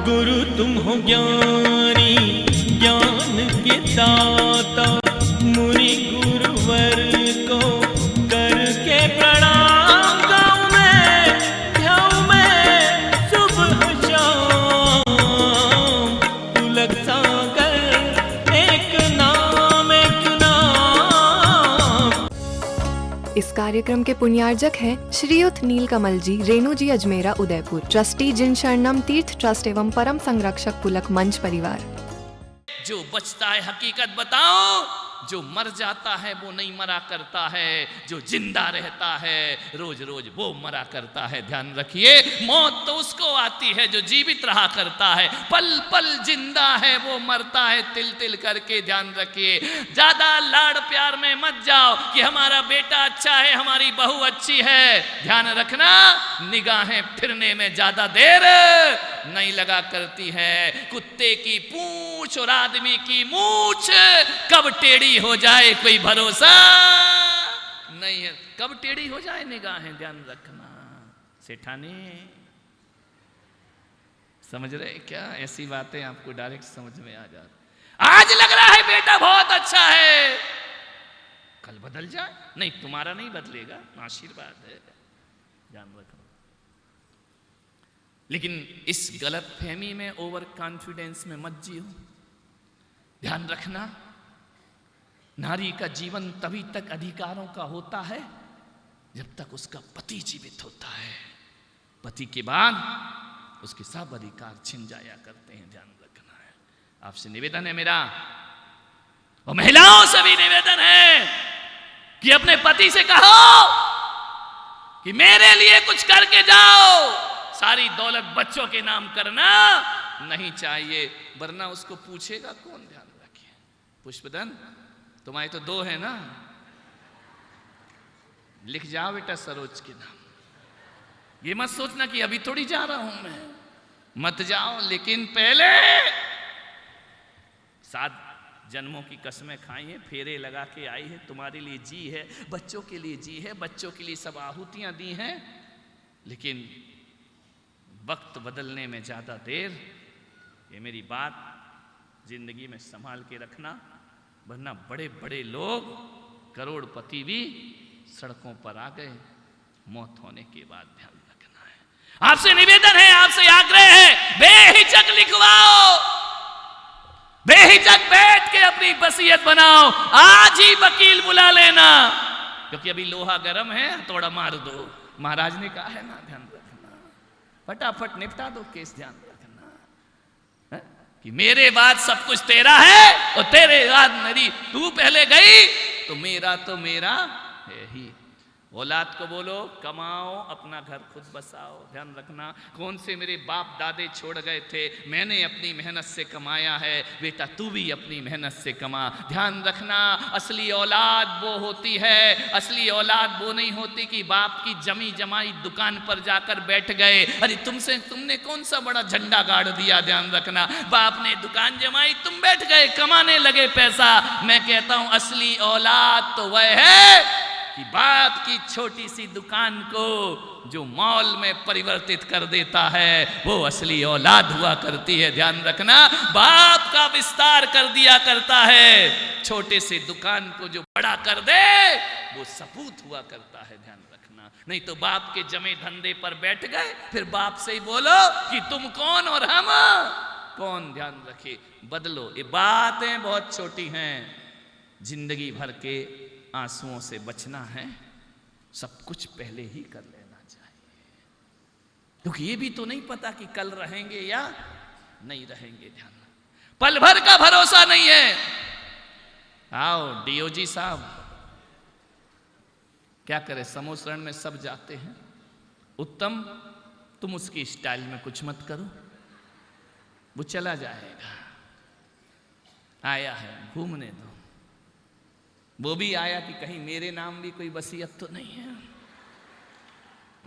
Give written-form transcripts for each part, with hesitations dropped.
गुरु तुम हो ज्ञानी ज्ञान के दाता, मुनि गुरुवर को करके प्रणाम गाऊं मैं सुबह शाम। पुलक सागर एक नाम एक नाम। इस कार्यक्रम के पुण्यार्जक हैं श्रीयुत नीलकमल जी, रेणु जी अजमेरा उदयपुर, ट्रस्टी जिन शरणम तीर्थ ट्रस्ट एवं परम संरक्षक पुलक मंच परिवार। जो बचता है हकीकत बताओ, जो मर जाता है वो नहीं मरा करता है, जो जिंदा रहता है रोज रोज वो मरा करता है। ध्यान रखिए, मौत तो उसको आती है जो जीवित रहा करता है, पल पल जिंदा है वो मरता है तिल तिल करके। ध्यान रखिए, ज्यादा लाड़ प्यार में मत जाओ कि हमारा बेटा अच्छा है, हमारी बहू अच्छी है। ध्यान रखना, निगाहें फिरने में ज्यादा देर नहीं लगा करती है। कुत्ते की पूंछ और आदमी की मूंछ कब टेढ़ी हो जाए कोई भरोसा नहीं है। कब टेढ़ी हो जाए निगाहें, ध्यान रखना। सेठानी समझ रहे क्या? ऐसी बातें आपको डायरेक्ट समझ में आ जाती। आज लग रहा है बेटा बहुत अच्छा है, कल बदल जाए। नहीं, तुम्हारा नहीं बदलेगा, आशीर्वाद है, ध्यान रखो। लेकिन इस गलत फहमी में, ओवर कॉन्फिडेंस में मत जियो। ध्यान रखना, नारी का जीवन तभी तक अधिकारों का होता है जब तक उसका पति जीवित होता है। पति के बाद उसके सब अधिकार छिन जाया करते हैं। ध्यान रखना है। आपसे निवेदन है मेरा, और महिलाओं से भी निवेदन है कि अपने पति से कहो कि मेरे लिए कुछ करके जाओ। सारी दौलत बच्चों के नाम करना नहीं चाहिए, वरना उसको पूछेगा कौन। ध्यान रखिए। पुष्पदन, तुम्हारे तो 2 है ना, लिख जाओ बेटा सरोज के नाम। ये मत सोचना कि अभी थोड़ी जा रहा हूं मैं, मत जाओ। लेकिन पहले 7 जन्मों की कसमें खाई है, फेरे लगा के आई है, तुम्हारे लिए जी है, बच्चों के लिए जी है, बच्चों के लिए सब आहुतियां दी हैं। लेकिन वक्त बदलने में ज्यादा देर। ये मेरी बात जिंदगी में संभाल के रखना, वरना बड़े बड़े लोग, करोड़पति भी सड़कों पर आ गए मौत होने के बाद। ध्यान रखना है। आपसे निवेदन है, आपसे आग्रह है, बेहिचक लिखवाओ, बेहिचक बैठ के अपनी वसीयत बनाओ। आज ही वकील बुला लेना, क्योंकि अभी लोहा गर्म है, थोड़ा मार दो। महाराज ने कहा है ना, ध्यान रखना, फटाफट निपटा दो केस। ध्यान रखना है कि मेरे बाद सब कुछ तेरा है और तेरे बाद मेरी, तू पहले गई तो मेरा है ही। औलाद को बोलो कमाओ, अपना घर खुद बसाओ। ध्यान रखना, कौन से मेरे बाप दादे छोड़ गए थे, मैंने अपनी मेहनत से कमाया है, बेटा तू भी अपनी मेहनत से कमा। ध्यान रखना, असली औलाद वो होती है, असली औलाद वो नहीं होती कि बाप की जमी जमाई दुकान पर जाकर बैठ गए। अरे तुमने कौन सा बड़ा झंडा गाड़ दिया। ध्यान रखना, बाप ने दुकान जमाई, तुम बैठ गए कमाने लगे पैसा। मैं कहता हूं असली औलाद तो वह है कि बाप की छोटी सी दुकान को जो मॉल में परिवर्तित कर देता है, वो असली औलाद हुआ करती है। ध्यान रखना, बाप का विस्तार कर दिया करता है, छोटे से दुकान को जो बड़ा कर दे वो सपूत हुआ करता है। ध्यान रखना, नहीं तो बाप के जमे धंधे पर बैठ गए, फिर बाप से ही बोलो कि तुम कौन और हम कौन। ध्यान रखिए, बदलो। ये बातें बहुत छोटी हैं, जिंदगी भर के आंसुओं से बचना है, सब कुछ पहले ही कर लेना चाहिए, क्योंकि ये भी तो नहीं पता कि कल रहेंगे या नहीं रहेंगे। ध्यान, पल भर का भरोसा नहीं है। आओ डीओजी साहब, क्या करे, समोसरण में सब जाते हैं। उत्तम, तुम उसकी स्टाइल में कुछ मत करो, वो चला जाएगा। आया है, घूमने दो। वो भी आया कि कहीं मेरे नाम भी कोई वसीयत तो नहीं है।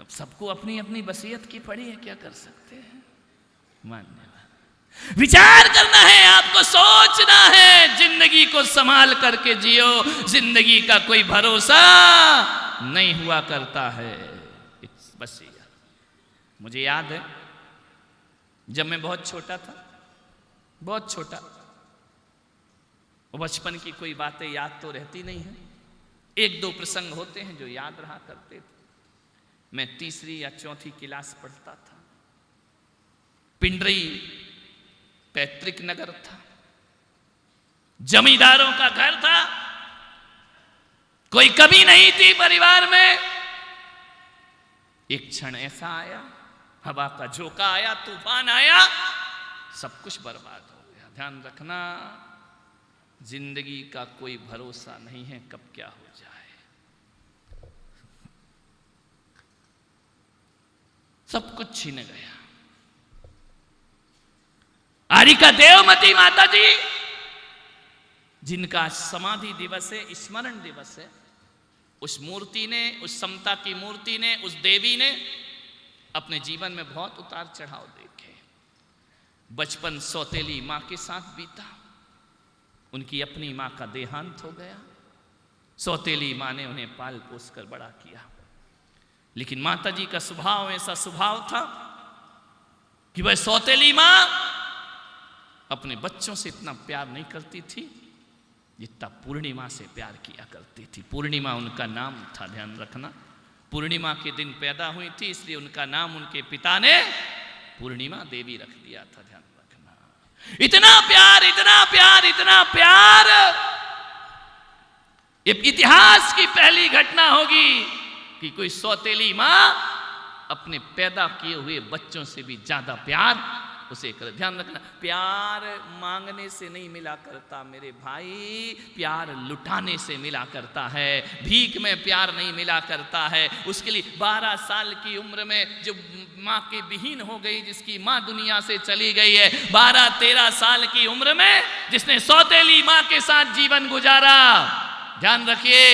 अब सबको अपनी अपनी वसीयत की पड़ी है, क्या कर सकते हैं। मान्यवाद। विचार करना है, आपको सोचना है, जिंदगी को संभाल करके जियो। जिंदगी का कोई भरोसा नहीं हुआ करता है। बस मुझे याद है जब मैं बहुत छोटा था, बहुत छोटा, बचपन की कोई बातें याद तो रहती नहीं है, एक दो प्रसंग होते हैं जो याद रहा करते थे। मैं तीसरी या चौथी क्लास पढ़ता था। पिंडरी पैतृक नगर था, जमींदारों का घर था, कोई कमी नहीं थी परिवार में। एक क्षण ऐसा आया, हवा का झोंका आया, तूफान आया, सब कुछ बर्बाद हो गया। ध्यान रखना, जिंदगी का कोई भरोसा नहीं है कब क्या हो जाए। सब कुछ छीन गया। आरिका देवमती माता जी, जिनका समाधि दिवस है, स्मरण दिवस है, उस मूर्ति ने, उस समता की मूर्ति ने, उस देवी ने अपने जीवन में बहुत उतार चढ़ाव देखे। बचपन सौतेली मां के साथ बीता, उनकी अपनी मां का देहांत हो गया। सौतेली मां ने उन्हें पाल पोस कर बड़ा किया, लेकिन माता जी का स्वभाव ऐसा स्वभाव था कि वह सौतेली मां अपने बच्चों से इतना प्यार नहीं करती थी जितना पूर्णिमा से प्यार किया करती थी। पूर्णिमा उनका नाम था, ध्यान रखना। पूर्णिमा के दिन पैदा हुई थी, इसलिए उनका नाम उनके पिता ने पूर्णिमा देवी रख दिया था। ध्यान रखना, इतना प्यार, इतना प्यार, इतना प्यार। ये इतिहास की पहली घटना होगी कि कोई सौतेली मां अपने पैदा किए हुए बच्चों से भी ज्यादा प्यार उसे कर। ध्यान रखना, प्यार मांगने से नहीं मिला करता मेरे भाई, प्यार लुटाने से मिला करता है। भीख में प्यार नहीं मिला करता है। उसके लिए 12 साल की उम्र में जो माँ के विहीन हो गई, जिसकी माँ दुनिया से चली गई है, 12-13 साल की उम्र में जिसने सौतेली माँ के साथ जीवन गुजारा। ध्यान रखिए,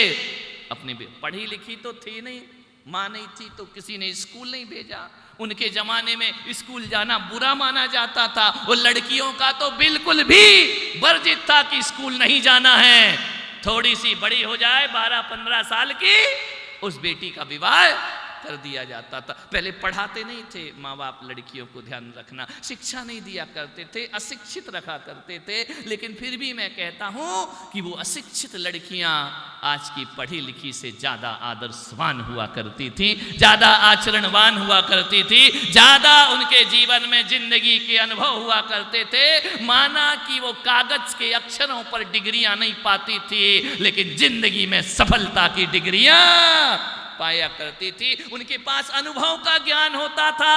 अपनी पढ़ी लिखी तो थी नहीं, माँ नहीं थी तो किसी ने स्कूल नहीं भेजा। उनके जमाने में स्कूल जाना बुरा माना जाता था, और लड़कियों का तो बिल्कुल भी वर्जित था कि स्कूल नहीं जाना है। थोड़ी सी बड़ी हो जाए, 12-15 साल की, उस बेटी का विवाह कर दिया जाता था। पहले पढ़ाते नहीं थे माँ बाप लड़कियों को, ध्यान रखना, शिक्षा नहीं दिया करते थे, अशिक्षित रखा करते थे। लेकिन फिर भी मैं कहता हूं कि वो अशिक्षित लड़कियां आज की पढ़ी लिखी से ज्यादा आदर्शवान हुआ करती थी, ज्यादा आचरणवान हुआ करती थी, ज्यादा उनके जीवन में जिंदगी के अनुभव हुआ करते थे। माना कि वो कागज के अक्षरों पर डिग्रियां नहीं पाती थी, लेकिन जिंदगी में सफलता की डिग्रियां पाया करती थी। उनके पास अनुभव का ज्ञान होता था।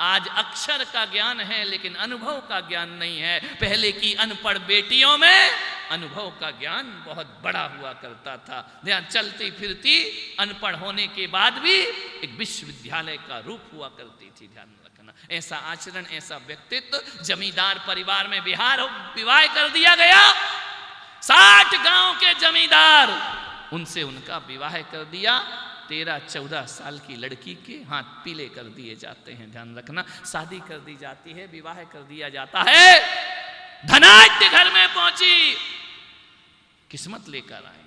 आज अक्षर का ज्ञान है लेकिन अनुभव का ज्ञान नहीं है। पहले की अनपढ़ बेटियों में अनुभव का ज्ञान बहुत बड़ा हुआ करता था। ध्यान, चलती फिरती अनपढ़ होने के बाद भी एक विश्वविद्यालय का रूप हुआ करती थी। ध्यान रखना, ऐसा आचरण, ऐसा व्यक्तित्व। जमींदार परिवार में विवाह कर दिया गया। 60 गांव के जमींदार, उनसे उनका विवाह कर दिया। 13-14 साल की लड़की के हाथ पीले कर दिए जाते हैं। ध्यान रखना, शादी कर दी जाती है, विवाह कर दिया जाता है। धनाढ्य घर में पहुंची, किस्मत लेकर आई,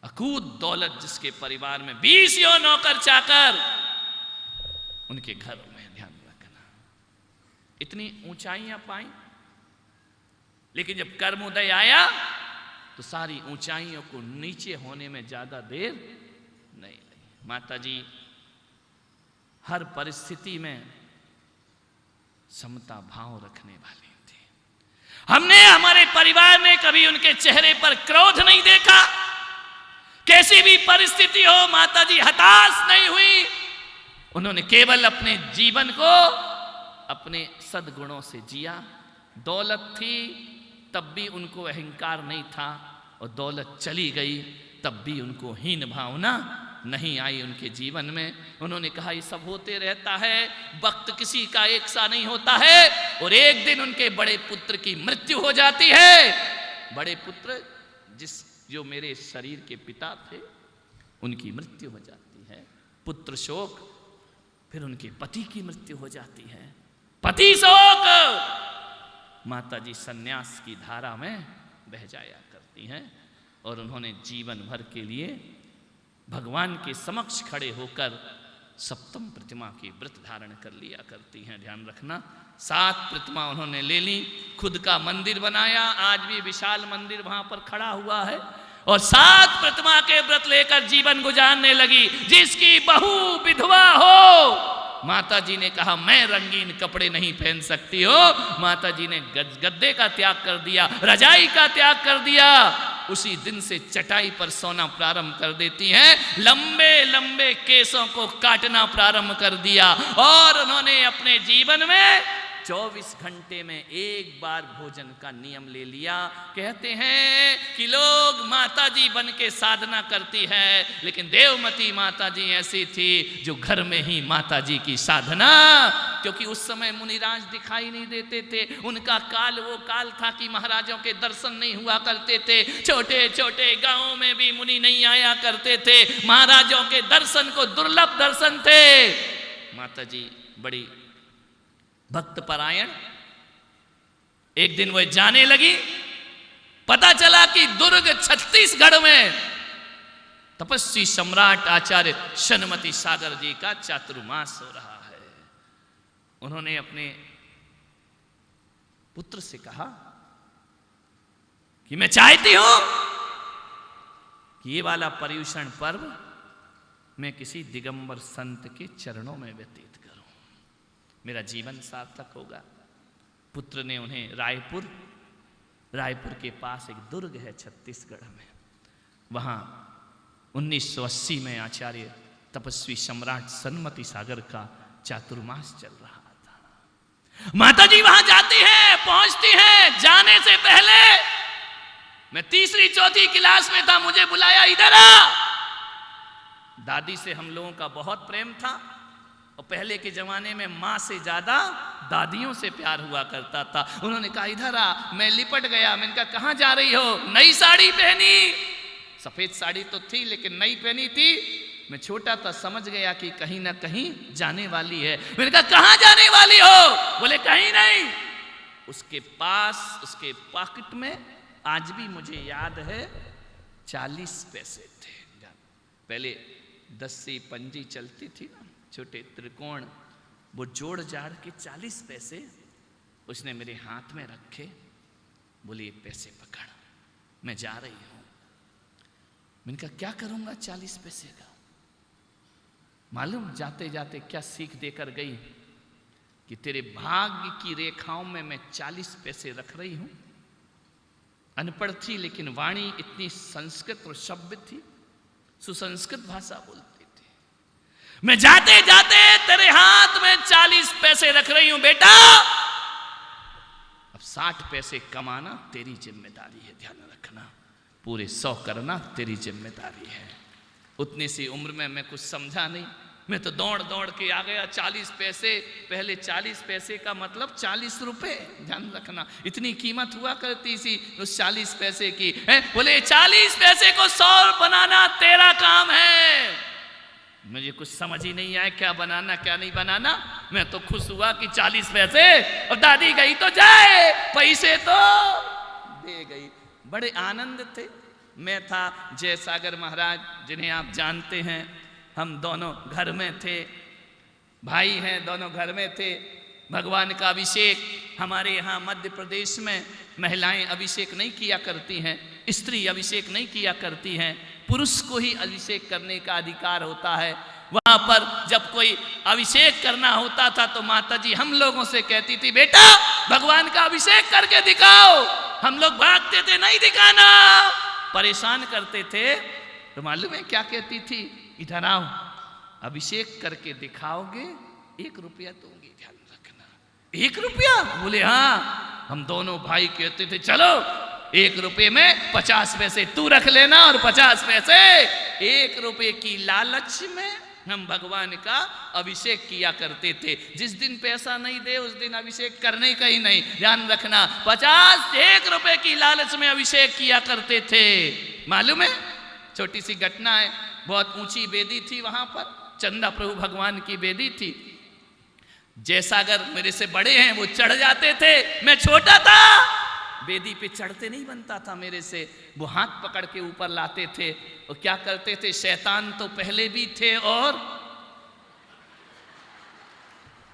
अकूत दौलत जिसके परिवार में 20 नौकर चाकर उनके घर में। ध्यान रखना, इतनी ऊंचाइयां पाई, लेकिन जब कर्मोदय आया तो सारी ऊंचाइयों को नीचे होने में ज्यादा देर नहीं लगी। माता जी हर परिस्थिति में समता भाव रखने वाली थी। हमने, हमारे परिवार ने कभी उनके चेहरे पर क्रोध नहीं देखा। कैसी भी परिस्थिति हो, माता जी हताश नहीं हुई। उन्होंने केवल अपने जीवन को अपने सद्गुणों से जिया। दौलत थी तब भी उनको अहंकार नहीं था, और दौलत चली गई तब भी उनको हीन भावना नहीं आई उनके जीवन में। उन्होंने कहा ये सब होते रहता है, वक्त किसी का एक सा नहीं होता है। और एक दिन उनके बड़े पुत्र की मृत्यु हो जाती है। बड़े पुत्र जो मेरे शरीर के पिता थे, उनकी मृत्यु हो जाती है। पुत्र शोक, फिर उनके पति की मृत्यु हो जाती है। पति शोक, माता जी सन्यास की धारा में बह जाया करती हैं। और उन्होंने जीवन भर के लिए भगवान के समक्ष खड़े होकर सप्तम प्रतिमा की व्रत धारण कर लिया करती हैं। ध्यान रखना, 7 प्रतिमा उन्होंने ले ली, खुद का मंदिर बनाया, आज भी विशाल मंदिर वहां पर खड़ा हुआ है, और 7 प्रतिमा के व्रत लेकर जीवन गुजारने लगी। जिसकी बहू विधवा हो, माता जी ने कहा मैं रंगीन कपड़े नहीं पहन सकती हो, माता जी ने गद्दे का त्याग कर दिया, रजाई का त्याग कर दिया, उसी दिन से चटाई पर सोना प्रारंभ कर देती हैं, लंबे लंबे केसों को काटना प्रारंभ कर दिया, और उन्होंने अपने जीवन में 24 घंटे में एक बार भोजन का नियम ले लिया। कहते हैं कि लोग माता जी बन के साधना करती है, लेकिन देवमती माता जी ऐसी थी जो घर में ही माता जी की साधना, क्योंकि उस समय मुनिराज दिखाई नहीं देते थे, उनका काल वो काल था कि महाराजों के दर्शन नहीं हुआ करते थे, छोटे छोटे गांवों में भी मुनि नहीं आया करते थे, महाराजों के दर्शन को दुर्लभ दर्शन थे। माता जी बड़ी भक्त परायण, एक दिन वह जाने लगी, पता चला कि दुर्ग छत्तीसगढ़ में तपस्वी सम्राट आचार्य शनमती सागर जी का चातुर्मास हो रहा है। उन्होंने अपने पुत्र से कहा कि मैं चाहती हूं कि ये वाला पर्युषण पर्व मैं किसी दिगंबर संत के चरणों में व्यतीत करूं, मेरा जीवन सार्थक होगा। पुत्र ने उन्हें रायपुर के पास एक दुर्ग है छत्तीसगढ़ में, वहां 1980 में आचार्य तपस्वी सम्राट सनमती सागर का चातुर्मास चल रहा था। माता जी वहां जाती हैं, पहुंचती हैं। जाने से पहले मैं 3री 4थी क्लास में था, मुझे बुलाया, इधर आ। दादी से हम लोगों का बहुत प्रेम था, और पहले के जमाने में माँ से ज्यादा दादियों से प्यार हुआ करता था। उन्होंने कहा इधर आ, मैं लिपट गया। मैंने कहा कहाँ जा रही हो? नई साड़ी पहनी, सफेद साड़ी तो थी लेकिन नई पहनी थी। मैं छोटा था, समझ गया कि कहीं ना कहीं जाने वाली है। मैंने कहा कहाँ जाने वाली हो? बोले कहीं नहीं। उसके पास, उसके पॉकेट में आज भी मुझे याद है 40 पैसे थे। पहले 10 से पंजी चलती थी ना, छोटे त्रिकोण, वो जोड़ जाड़ के 40 पैसे उसने मेरे हाथ में रखे। बोले ये पैसे पकड़, मैं जा रही हूं। मैंने कहा क्या करूंगा 40 पैसे का? मालूम जाते जाते क्या सीख देकर गई कि तेरे भाग्य की रेखाओं में मैं 40 पैसे रख रही हूं। अनपढ़ थी लेकिन वाणी इतनी संस्कृत और सभ्य थी, सुसंस्कृत भाषा बोलती थी। मैं जाते जाते तेरे हाथ में 40 पैसे रख रही हूं बेटा, अब 60 पैसे कमाना तेरी जिम्मेदारी है, ध्यान रखना। पूरे 100 करना तेरी जिम्मेदारी है। उतनी सी उम्र में मैं कुछ समझा नहीं, मैं तो दौड़ दौड़ के आ गया। 40 पैसे, पहले 40 पैसे का मतलब 40 रुपए, ध्यान रखना, इतनी कीमत हुआ करती थी उस 40 पैसे की। बोले 40 पैसे को 100 बनाना तेरा काम है। मुझे कुछ समझ ही नहीं आया क्या बनाना क्या नहीं बनाना। मैं तो खुश हुआ कि 40 पैसे, और दादी गई तो जाए, पैसे तो दे गई। बड़े आनंद थे। मैं था, जयसागर महाराज जिन्हें आप जानते हैं, हम दोनों घर में थे, भाई हैं, दोनों घर में थे। भगवान का अभिषेक हमारे यहाँ मध्य प्रदेश में महिलाएं अभिषेक नहीं किया करती हैं, स्त्री अभिषेक नहीं किया करती हैं, पुरुष को ही अभिषेक करने का अधिकार होता है। वहां पर जब कोई अभिषेक करना होता था तो माता जी हम लोगों से कहती थी बेटा भगवान का अभिषेक करके दिखाओ। हम लोग भागते थे, नहीं दिखाना, परेशान करते थे। तो मालूम है क्या कहती थी? इधर आओ, अभिषेक करके दिखाओगे 1 रुपया दूंगी, ध्यान रखना। 1 रुपया? बोले हाँ। हम दोनों भाई कहते थे चलो 1 रुपये में 50 पैसे तू रख लेना और 50 पैसे 1 रुपये की लालच में हम भगवान का अभिषेक किया करते थे। जिस दिन पैसा नहीं दे उस दिन अभिषेक करने का ही नहीं, ध्यान रखना। 1 रुपये की लालच में अभिषेक किया करते थे। मालूम है, छोटी सी घटना है। बहुत ऊंची वेदी थी वहां पर, चंदा प्रभु भगवान की वेदी थी। जयसागर मेरे से बड़े हैं, वो चढ़ जाते थे, मैं छोटा था, वेदी पे चढ़ते नहीं बनता था मेरे से। वो हाथ पकड़ के ऊपर लाते थे और क्या करते थे, शैतान तो पहले भी थे और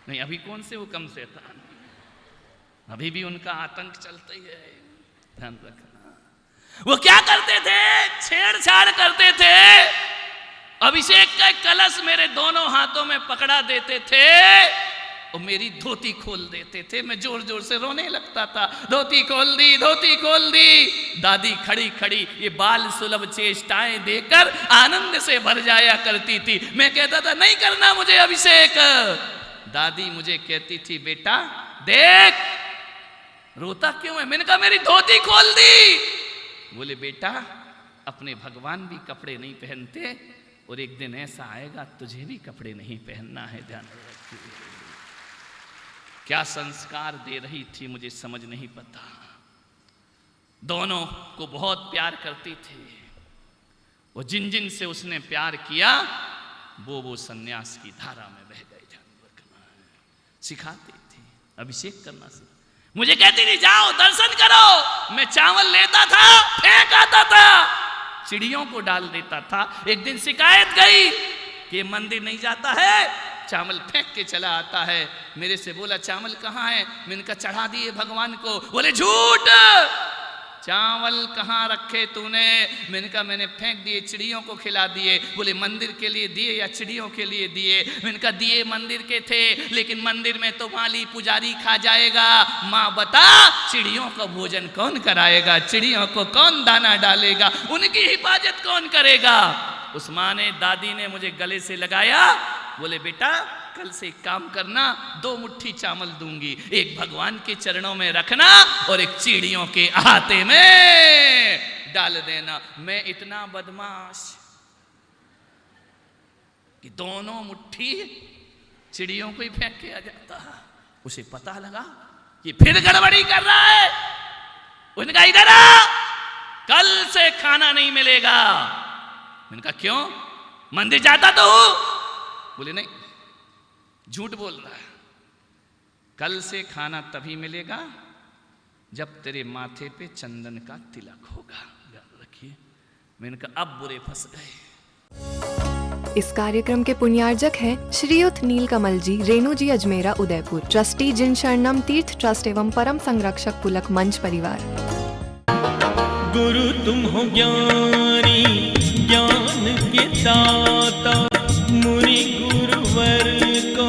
नहीं, अभी कौन से वो कम शैतान, अभी भी उनका आतंक चलता ही है, ध्यान रखना। वो क्या करते थे, छेड़छाड़ करते थे। अभिषेक का कलश मेरे दोनों हाथों में पकड़ा देते थे और मेरी धोती खोल देते थे। मैं जोर जोर से रोने लगता था, धोती खोल दी, धोती खोल दी। दादी खड़ी खड़ी ये बाल सुलभ चेष्टाएं देकर आनंद से भर जाया करती थी। मैं कहता था नहीं करना मुझे अभिषेक। दादी मुझे कहती थी बेटा देख रोता क्यों है। मैंने कहा मेरी धोती खोल दी। बोले बेटा अपने भगवान भी कपड़े नहीं पहनते और एक दिन ऐसा आएगा तुझे भी कपड़े नहीं पहनना है, ध्यान रखिए। क्या संस्कार दे रही थी मुझे समझ नहीं पता। दोनों को बहुत प्यार करती थी। वो जिन जिन से उसने प्यार किया वो सन्यास की धारा में बह गए, ध्यान रखना है। सिखाती थी अभिषेक करना से। मुझे कहती थी जाओ दर्शन करो। मैं चावल लेता था, फेंक आता था, चिड़ियों को डाल देता था। एक दिन शिकायत गई कि ये मंदिर नहीं जाता है, चावल फेंक के चला आता है। मेरे से बोला चावल कहाँ है। मैंने कहा चढ़ा दिए भगवान को। बोले झूठ, चावल कहाँ रखे तूने। मैंने कहा मैंने फेंक दिए, चिड़ियों को खिला दिए। बोले मंदिर के लिए दिए या चिड़ियों के लिए दिए। मैंने कहा दिए मंदिर के थे, लेकिन मंदिर में तो माली पुजारी खा जाएगा। माँ बता चिड़ियों का भोजन कौन कराएगा, चिड़ियों को कौन दाना डालेगा, उनकी हिफाजत कौन करेगा। उस माँ ने, दादी ने मुझे गले से लगाया। बोले बेटा कल से एक काम करना, 2 मुट्ठी चावल दूंगी, एक भगवान के चरणों में रखना और एक चिड़ियों के आते में डाल देना। मैं इतना बदमाश कि दोनों मुट्ठी चिड़ियों को ही फेंक के आ जाता। उसे पता लगा कि फिर गड़बड़ी कर रहा है। उनका इधर आ, कल से खाना नहीं मिलेगा। मैंने कहा क्यों, मंदिर जाता तो हूं। बोले नहीं झूठ बोल रहा है, कल से खाना तभी मिलेगा जब तेरे माथे पे चंदन का तिलक होगा, याद रखिए। मैंने कहा अब बुरे फंस गए। इस कार्यक्रम के पुण्यार्जक हैं श्रीयुत नीलकमल जी, रेणु जी अजमेरा उदयपुर, ट्रस्टी जिन शरणम तीर्थ ट्रस्ट एवं परम संरक्षक पुलक मंच परिवार। गुरु तुम हो ज्ञानी ज्ञान के दाता, मुनि गुरुवर को